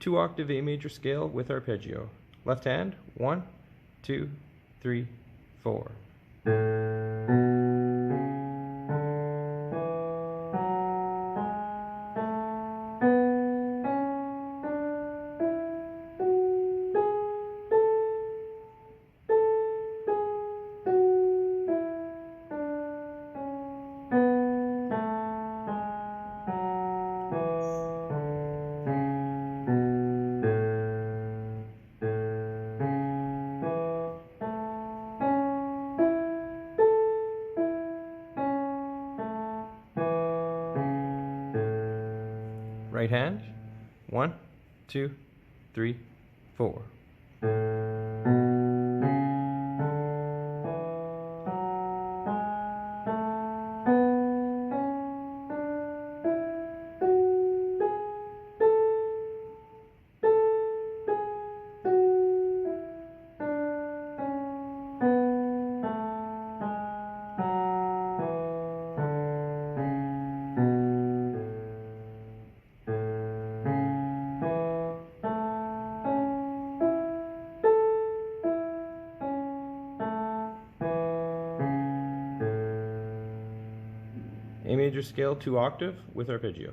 2-octave A major scale with arpeggio. Left hand, 1, 2, 3, 4. Right hand, 1, 2, 3, 4. A major scale 2-octave with arpeggio.